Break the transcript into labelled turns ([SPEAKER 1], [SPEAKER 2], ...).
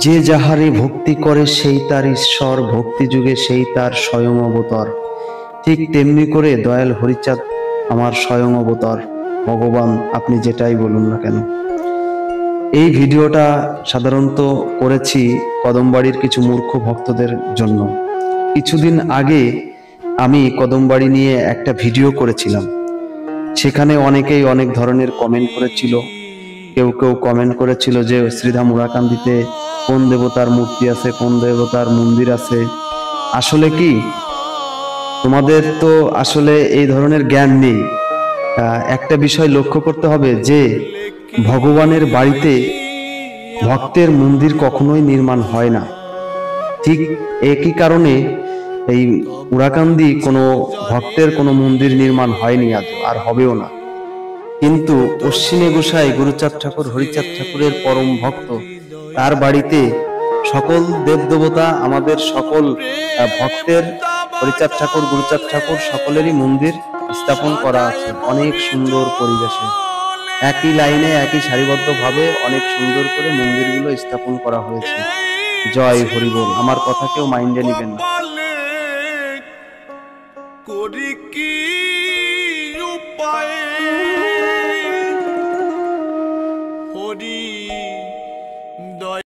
[SPEAKER 1] যে যাহারে ভক্তি করে সেই তার ঈশ্বর, ভক্তি যুগে সেই তার স্বয়ং অবতার। ঠিক তেমনি করে দয়াল হরিচাঁদ আমার স্বয়ং অবতার, ভগবান, আপনি যেটাই বলুন না কেন। এই ভিডিওটা সাধারণত করেছি কদমবাড়ির কিছু মূর্খ ভক্তদের জন্য। কিছুদিন আগে আমি কদমবাড়ি নিয়ে একটা ভিডিও করেছিলাম, সেখানে অনেকেই অনেক ধরনের কমেন্ট করেছিল। কেউ কেউ কমেন্ট করেছিল যে শ্রীধাম উরাকান্দিতে কোন দেবতার মূর্তি আছে, কোন দেবতার মন্দির আছে। আসলে কি, তোমাদের তো আসলে এই ধরনের জ্ঞান নেই। একটা বিষয় লক্ষ্য করতে হবে যে ভগবানের বাড়িতে ভক্তের মন্দির কখনোই নির্মাণ হয় না। ঠিক একই কারণে এই উরাকান্দি কোনো ভক্তের কোনো মন্দির নির্মাণ হয়নি আজ, আর হবেও না। কিন্তু অশ্বিনী গোসাই গুরুচাঁদ ঠাকুর হরিচাঁদ ঠাকুরের পরম ভক্ত, তার বাড়িতে সকল দেবদেবতা, আমাদের সকল ভক্তের হরিচাঁদ ঠাকুর গুরুচাঁদ ঠাকুর সকলেরই মন্দির স্থাপন করা আছে অনেক সুন্দর পরিবেশে। একই লাইনে একই সারিবদ্ধভাবে অনেক সুন্দর করে মন্দিরগুলো স্থাপন করা হয়েছে। জয় হরি বল। আমার কথা কেউ মাইন্ডে নেবেন না।
[SPEAKER 2] করি কি উপায়